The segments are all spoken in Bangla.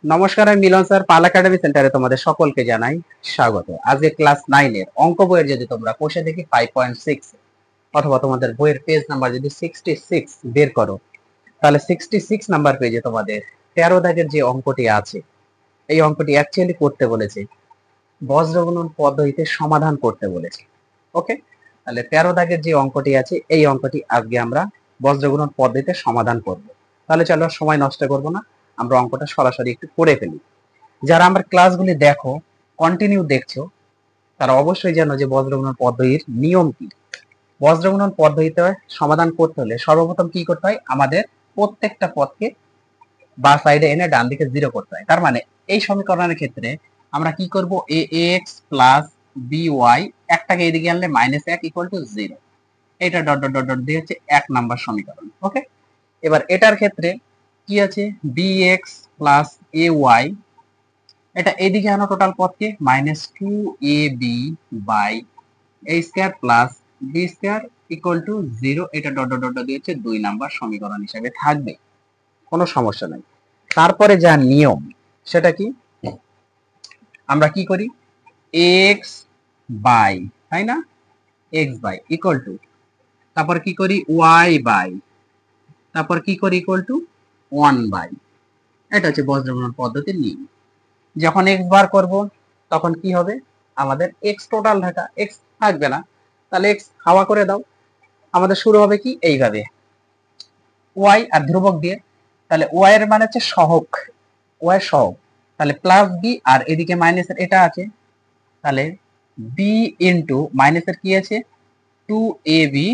নমস্কার, আমি মিলন স্যার। পাল একাডেমি সেন্টারে তোমাদের সকলকে জানাই স্বাগত। আজকে ক্লাস 9 এর অঙ্ক বইয়ের যদি তোমরা কোষে দেখি 5.6 অথবা তোমাদের বইয়ের পেজ নাম্বার যদি 66 বের করো, তাহলে 66 নাম্বার পেজে তোমাদের 13 দাগের যে অঙ্কটি আছে, এই অঙ্কটি অ্যাকচুয়ালি করতে বলেছে বজ্রগুণন পদ্ধতিতে সমাধান করতে বলেছে। ওকে, তাহলে 13 দাগের যে অঙ্কটি আছে, এই অঙ্কটি আজকে আমরা বজ্রগুণন পদ্ধতিতে সমাধান করব। তাহলে চলো সময় নষ্ট করব না, আমরা অঙ্কটা সরাসরি একটু করে ফেলি। যারা আমার ক্লাসগুলি দেখো, কন্টিনিউ দেখছো, তারা অবশ্যই জানো যে বজ্রগুণন পদ্ধতির নিয়ম কি। বজ্রগুণন পদ্ধতিতে সমাধান করতে হলে সর্বপ্রথম কি করতে হয়, আমাদের প্রত্যেকটা পদকে বা সাইডে এনে ডান দিকে জিরো করতে হয়। তার মানে এই সমীকরণের ক্ষেত্রে আমরা কি করব, এ এক্স প্লাস বি ওয়াই, একটাকে এদিকে আনলে মাইনাস এক ইকুয়াল টু জিরো। এটা ডট ডট ডট ডট দিয়ে হচ্ছে 1 নাম্বার সমীকরণ। ওকে, এবার এটার ক্ষেত্রে কি আছে, B X plus A Y, এটা এদিকে আনো টোটাল পদকে, minus two A B by A square plus B square equal to zero. এটা ডট ডট ডট দিয়েছে 2 নাম্বার সমীকরণ হিসাবে থাকবে, কোনো সমস্যা নাই। তারপরে যা নিয়ম সেটা কি, আমরা কি করি, এক্স বাই, তাই না, এক্স বাই ইকুয়াল টু, তারপর কি করি ওয়াই বাই, তারপর কি করি ইকুয়াল টু 1 বাই। এটা হচ্ছে বজ্রগুণন পদ্ধতির নিয়ম। যখন এক্স বার করব তখন কি হবে, আমাদের এক্স টোটাল ঢাকা, এক্স থাকবে না, তাহলে এক্স হাওয়া করে দাও। আমাদের শুরু হবে কি এইভাবে, ওয়াই আর ধ্রুবক দিয়ে, তাহলে ওয়াই এর মানে হচ্ছে সহগ, ওয়াই সহগ, তাহলে প্লাস বি আর এদিকে মাইনাসের এটা আছে, তাহলে বি ইন্টু মাইনাসের কি আছে, two A B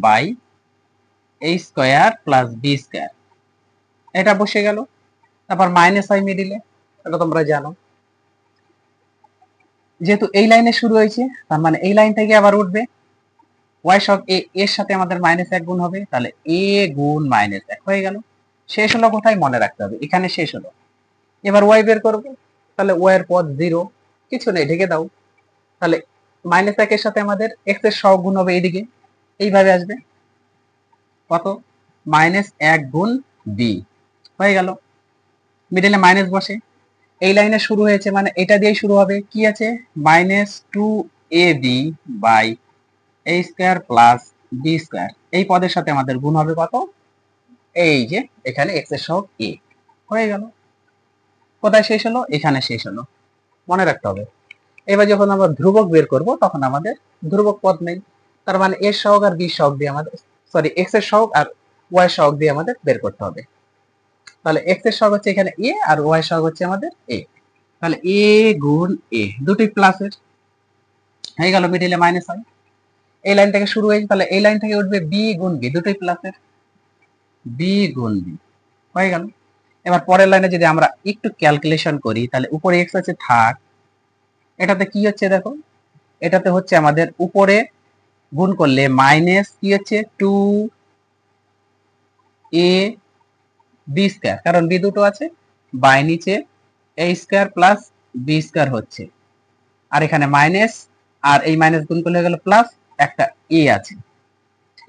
by A square plus B square, এটা বসে গেল। তারপর মাইনাস হয় মিডিলে, এটা তোমরা জানো। যেহেতু এই লাইনে শুরু হয়েছে, তার মানে এই লাইন থেকে আবার উঠবে ওয়াই সব এ এর সাথে আমাদের মাইনাস এক গুণ হবে, তাহলে এ গুণ মাইনাস এক হয়ে গেল। শেষ হলো কোথায়, মনে রাখতে হবে, এখানে শেষ হলো। এবার ওয়াই বের করবো, তাহলে ওয়াই এর পদ জিরো, কিছু নেই, ঢেকে দাও। তাহলে মাইনাস একের সাথে আমাদের এক্স এর সহগ গুণ হবে এইদিকে, এইভাবে আসবে কত, মাইনাস এক গুণ বি হয়ে গেল। মিডিলে মাইনাস বসে, এই লাইনে শুরু হয়েছে মানে এটা দিয়েই শুরু হবে, কি আছে, minus two A B by A square plus B square, এই পদের সাথে আমাদের গুণ হবে কত, এই যে এখানে এক্স এর সহগ এ হয়ে গেল। কোথায় শেষ হলো, এখানে শেষ হলো, মনে রাখতে হবে। এবার যখন আমরা ধ্রুবক বের করব তখন আমাদের ধ্রুবক পদ নেই, তার মানে এর সহগ আর বি সহগ দিয়ে আমাদের, সরি, এক্স এর সহগ আর ওয়াই সহগ দিয়ে আমাদের বের করতে হবে। তাহলে এক্স এর সহগ হচ্ছে এখানে এ আর ওয়াই সহগ হচ্ছে আমাদের এ, তাহলে এ গুণ এ দুটোই প্লাসের হয়ে গেল, মিডিলে মাইনাস হয়। এই লাইন থেকে শুরু হয়েছে, তাহলে এই লাইন থেকে উঠবে বি গুণ বি, দুটোই প্লাসের, বি গুণ বি হয়ে গেল। এবার পরের লাইনে যদি আমরা একটু ক্যালকুলেশন করি, তাহলে উপরে এক্স আছে থাক, এটাতে কি হচ্ছে দেখো, এটাতে হচ্ছে আমাদের উপরে গুণ করলে মাইনাস কি হচ্ছে, টু এ বি স্কোয়ার, কারণ বি দুটো আছে, বাই নিচে এ স্কোয়ার প্লাস বি স্কোয়ার হচ্ছে, আর এখানে মাইনাস, আর এই মাইনাস গুণ করলে হয়ে গেল প্লাস, একটা এ আছে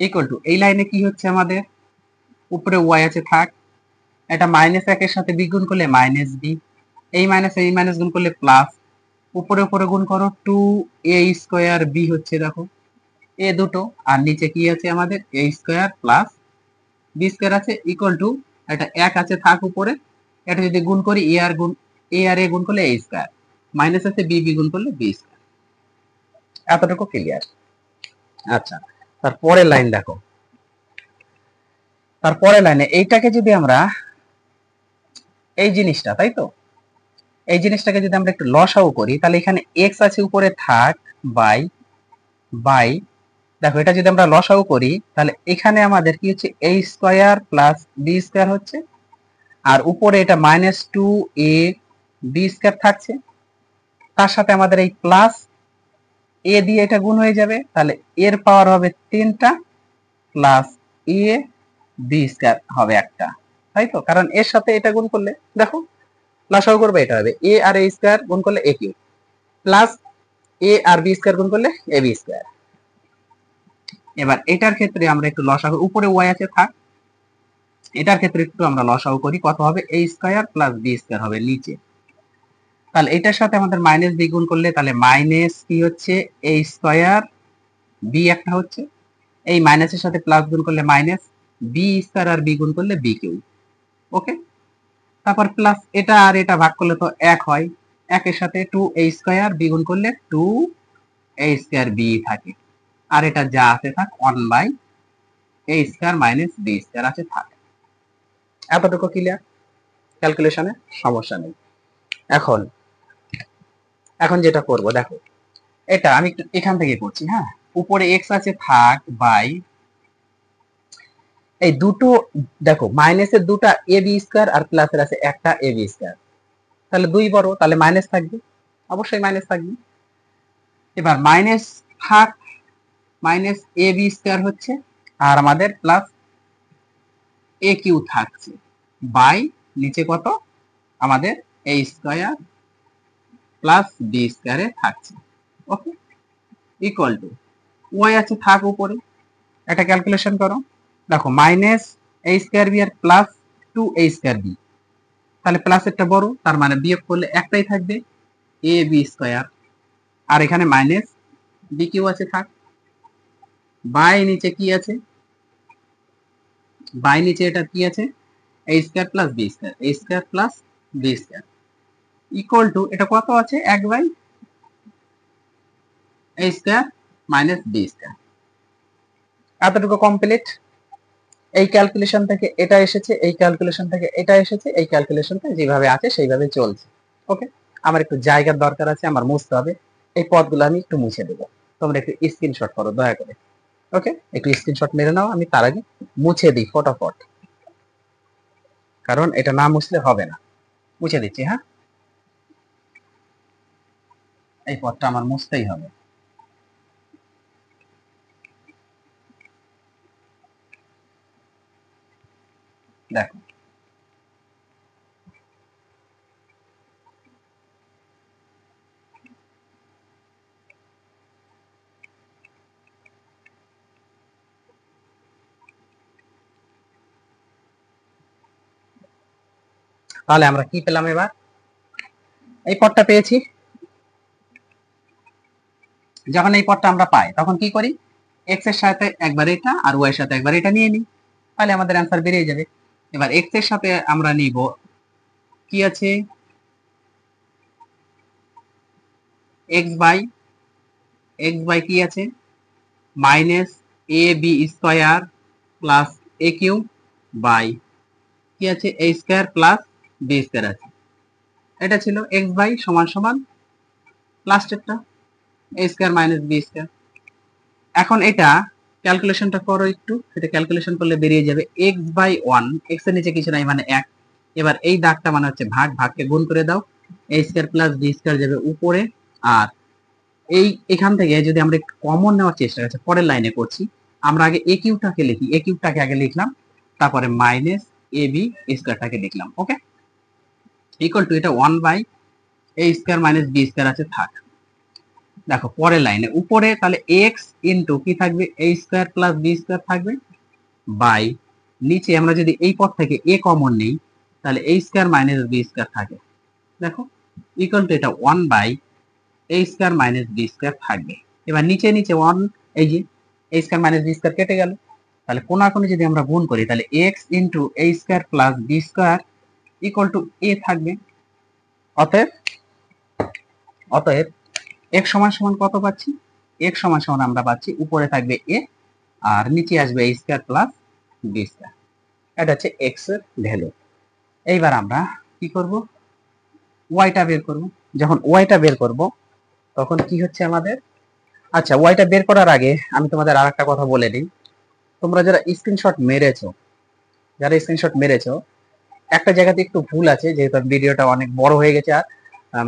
ইকুয়াল টু, এই লাইনে কি হচ্ছে আমাদের, উপরে ওয়াই আছে থাক, এটা মাইনাস একের সাথে বি গুণ করলে মাইনাস বি, এই মাইনাস গুণ করলে প্লাস, উপরে উপরে গুণ করো, টু এ স্কোয়ার বি হচ্ছে দেখো এ দুটো, আর নিচে কি আছে আমাদের এ স্কোয়ার প্লাস বি স্কোয়ার আছে ইকুয়াল টু, এটা এক আছে থাক উপরে, এটা যদি গুণ করি এ আর গুণ, এ আর এ গুণ করলে এ স্কোয়ার, মাইনাস আছে বি বি গুণ করলে বি স্কোয়ার। এতটুকু ক্লিয়ার। আচ্ছা, তারপরের লাইন দেখো, তারপরের লাইনে এইটাকে যদি আমরা, এই জিনিসটা তাই তো, এই জিনিসটাকে যদি আমরা একটু লসাও করি, তাহলে এখানে এক্স আছে উপরে থাক বাই বাই, দেখো এটা যদি আমরা লসাও করি তাহলে এখানে আমাদের কি হচ্ছে, এ স্কোয়ার প্লাস বি স্কোয়ার হচ্ছে, আর উপরে এটা minus two A B square থাকছে, তার সাথে আমাদের এই প্লাস এ দিয়ে এটা গুণ হয়ে যাবে, তাহলে এর পাওয়ার হবে 3টা প্লাস এ বি স্কোয়ার হবে একটা, তাই তো, কারণ এর সাথে এটা গুণ করলে দেখো লসাগু করবে, এটা হবে এ আর এ স্কোয়ার গুণ করলে এ কিউব প্লাস এ আর বি স্কোয়ার গুণ করলে এ বি স্কোয়ার। এবার এটার ক্ষেত্রে আমরা একটু লসাগু, উপরে ওয়াই আছে থাক, এটার ক্ষেত্রে একটু আমরা লসাগু করি, কত হবে a square plus b square হবে নিচে। তাহলে এটার সাথে আমাদের মাইনাস b গুণ করলে তাহলে মাইনাস কি হচ্ছে a স্কয়ার, b একটা হচ্ছে, এই মাইনাসের সাথে প্লাস গুণ করলে মাইনাস, b স্কয়ার আর b গুণ করলে b কিউ। ওকে, তারপর প্লাস এটা আর এটা ভাগ করলে তো এক হয়, একের সাথে 2a স্কয়ার b গুণ করলে 2a স্কয়ার b থাকে, আর এটা যা আছে থাক 1/a square minus b square আছে থাক। এতটুকু ক্লিয়ার? ক্যালকুলেশনে সমস্যা নেই। এখন এখন যেটা করব দেখো, এটা আমি একটু এখান থেকে করছি। হ্যাঁ, উপরে x আছে থাক বাই এই দুটো, দেখো মাইনাসের দুটা এ বি স্কয়ার আর প্লাসের আছে একটা এ বি স্কয়ার, তাহলে দুই বড়, তাহলে মাইনাস থাকবে, অবশ্যই মাইনাস থাকবে। এবার মাইনাস থাক, মাইনাস এ বি স্কয়ার হচ্ছে, আর আমাদের প্লাস এ কিউ থাকছে বাই নিচে কত আমাদের এ স্কয়ার প্লাস বি স্কয়ারে থাকছে। ওকে, ইকুয়াল টু ওয়াই আছে থাক উপরে, এটা ক্যালকুলেশন করো। দেখো মাইনাস এ স্কয়ার বি আর প্লাস 2a স্কয়ার বি, তাহলে প্লাসেরটা বড়, তার মানে বিয়োগ করলে একটাই থাকবে এ বি স্কয়ার, আর এখানে মাইনাস বি কিউ আছে থাক, বাই নিচে কি আছে, বাই নিচে এটা কি আছে এ square plus B square, A square plus B square equal to এটা কত আছে 1/a square minus B square. এতটুকু কমপ্লিট। এই ক্যালকুলেশন থেকে এটা এসেছে, এই ক্যালকুলেশন থেকে এটা এসেছে, এই ক্যালকুলেশনটা যেভাবে আছে সেইভাবে চলছে। ওকে, আমার একটু জায়গার দরকার আছে, আমার মুছতে হবে, এই পদগুলো আমি একটু মুছে দেবো, তোমরা একটু স্ক্রিনশট করো দয়া করে। ওকে, একটু স্ক্রিনশট মেরে নাও, আমি তার আগে মুছে দিই ফটাফট, কারণ এটা না মুছলে হবে না। মুছে দিচ্ছি। হ্যাঁ, এই পদটা আমার মুছতেই হবে। দেখো তাহলে আমরা কি পেলাম, এবার এই পদটা পেয়েছি। যখন এই পদটা আমরা পাই তখন কি করি, এক্স এর সাথে একবার এটা আর ওয়াই এর সাথে একবার এটা নিয়ে নিই, তাহলে আমাদের অ্যান্সার বেরিয়ে যাবে। এবার এক্স এর সাথে আমরা নিব কি আছে এক্স বাই কি আছে minus a b square plus a q by কি আছে এ স্কয়ার প্লাস বি স্কয়ার আছে। এটা ছিল এক্স বাই সমান সমান লাস্টেরটা a square minus B square. এখন এটা ক্যালকুলেশনটা করো একটু, এটা ক্যালকুলেশন করলে বেরিয়ে যাবে এক্স বাই ওয়ান, এক্স এর নিচে কিছু নাই মানে এক। এবার এই দাগটা মানে হচ্ছে ভাগ, ভাগকে গুণ করে দাও, এ স্কয়ার প্লাস বি স্কয়ার যাবে উপরে, আর এই এখান থেকে যদি আমরা একটু কমন নেওয়ার চেষ্টা করছি, পরের লাইনে করছি, আমরা আগে এ কিউটাকে লিখি, এ কিউটাকে আগে লিখলাম, তারপরে মাইনাস এ বি স্কয়ারটাকে লিখলাম। ওকে, ইকুয়াল টু এটা 1/a square minus B square আছে থাক। দেখো পরের লাইনে উপরে তাহলে এক্স ইন্টু কি থাকবে এ স্কয়ার প্লাস বি স্কয়ার থাকবে বাই নিচে আমরা যদি এই পদ থেকে এ কমন নেই তাহলে এ স্কয়ার মাইনাস বি স্কয়ার থাকে। দেখো ইকুয়াল টু এটা 1/a square minus B square থাকবে। এবার নিচে নিচে 1, এই যে a square minus B square কেটে গেল, তাহলে কোনাকুনি যদি আমরা গুণ করি তাহলে X into A square plus B square equal to A থাকবে। অতএব অতএব x সমান সমান কত পাচ্ছি, x সমান সমান আমরা পাচ্ছি উপরে থাকবে a আর নিচে আসবে a square plus b square. এটা হচ্ছে x এর ভ্যালু। এইবার আমরা কি করব, y টা বের করব। যখন y টা বের করব তখন কি হচ্ছে আমাদের, আচ্ছা y টা বের করার আগে আমি তোমাদের আরেকটা কথা বলে দিই, তোমরা যারা স্ক্রিনশট মেরেছো, একটা জায়গাতে একটু ভুল আছে, যেহেতু ভিডিওটা অনেক বড় হয়ে গেছে আর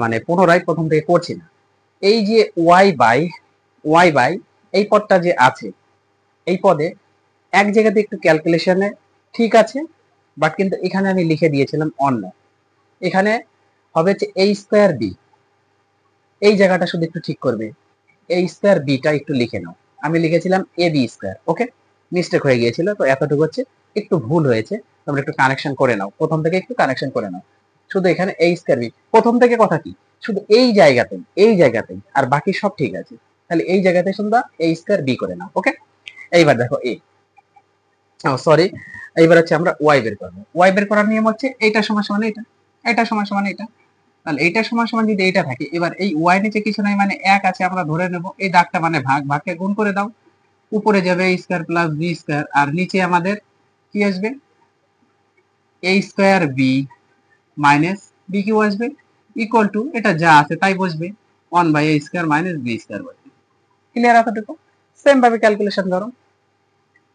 মানে পুনরায় প্রথম থেকে করছি না। এই যে ওয়াই বাই এই পদটা যে আছে, এই পদে এক জায়গাতে একটু ক্যালকুলেশনে ঠিক আছে, বাট কিন্তু এখানে আমি লিখে দিয়েছিলাম অন্য, এখানে হবে হচ্ছে a স্কয়ার বি, এই জায়গাটা শুধু একটু ঠিক করবে, a স্কয়ার বিটা একটু লিখে নাও, আমি লিখেছিলাম এ বি স্কয়ার। ওকে, মিস্টেক হয়ে গিয়েছিল, তো এতটুকু হচ্ছে একটু ভুল হয়েছে, তোমরা একটু কানেকশন করে নাও, প্রথম থেকে একটু কানেকশন করে নাও। শুধু এখানে a স্কয়ার বি প্রথম থেকে কথা কি, শুধু এই জায়গাতেই আর বাকি সব ঠিক আছে। তাহলে এই জায়গাতে শুধু a স্কয়ার বি করে নাও। ওকে, এইবার দেখো a, সরি, এইবার হচ্ছে আমরা y বের করব। y বের করার নিয়ম হচ্ছে এইটা সমান সমান এটা, এটা সমান সমান এটা। তাহলে এইটা সমান সমান যদি এটা থাকে, এবার এই y নিচে কিছু নাই মানে 1 আছে, আমরা ধরে নেব এই দাগটা মানে ভাগ, ভাগকে গুণ করে দাও, উপরে যাবে a square plus b square, আর নিচে আমাদের কি আসবে, a square b minus b Q আসবে, ইকুয়াল টু এটা যা আছে তাই বসবে, 1 by a square minus b square বসবে। ক্লিয়ার এতটুকু? সেম ভাবে ক্যালকুলেশন করো।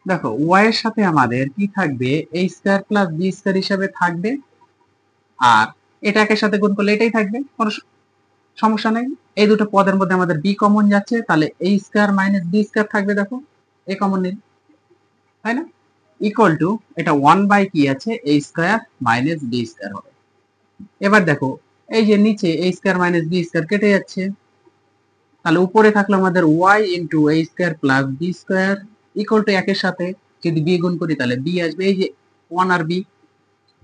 দেখো y এর সাথে আমাদের কি থাকবে, a square plus b square হিসাবে থাকবে, আর এটাকে সাথে গুণ করলে এটাই থাকবে, কোনো সমস্যা নেই। এই দুটো পদের মধ্যে আমাদের b কমন যাচ্ছে, তাহলে a square minus b square থাকবে, দেখো a কমন নিন, তাই না, ইকুয়াল টু এটা 1 বাই কি আছে a square minus b square হবে। এবার দেখো এই যে নিচে a square minus b square কেটে যাচ্ছে, তাহলে উপরে থাকলো আমাদের y into a square plus b square equal two একের সাথে যদি b গুণ করি তাহলে b আসবে, এই যে 1 আর b।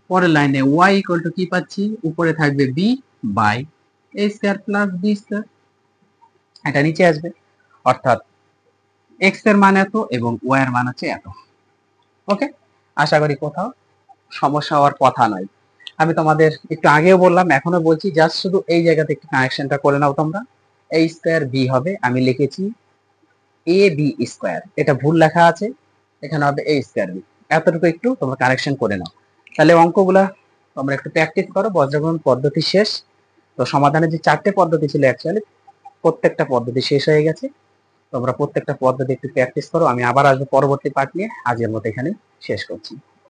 পরের লাইনে y ইকুয়াল টু কি পাচ্ছি, উপরে থাকবে b by a square plus b square, এটা নিচে আসবে, অর্থাৎ x এর মান এত এবং y এর মান হচ্ছে এত। ওকে, আশা করি কোথাও সমস্যা হওয়ার কথা নয়। আমি তোমাদের একটু আগেও বললাম, এখনো বলছি, জাস্ট শুধু এই জায়গাতে একটু কানেকশনটা করে নাও তোমরা। a স্কয়ার b হবে, আমি লিখেছি a b স্কয়ার, এটা ভুল লেখা আছে, এখানে হবে a স্কয়ার b, এতটুকু একটু তোমরা কানেকশন করে নাও। তাহলে অঙ্কগুলা তোমরা একটু প্র্যাকটিস করো, বজ্রগ্রহণ পদ্ধতি শেষ। তো সমাধানের যে 4টে পদ্ধতি ছিল অ্যাকচুয়ালি প্রত্যেকটা পদ্ধতি শেষ হয়ে গেছে, তোমরা প্রত্যেকটা পদ্ধতি একটু প্র্যাকটিস করো। আমি আবার আসবো পরবর্তী পার্ট নিয়ে, আজকের মতো এখানে শেষ করছি।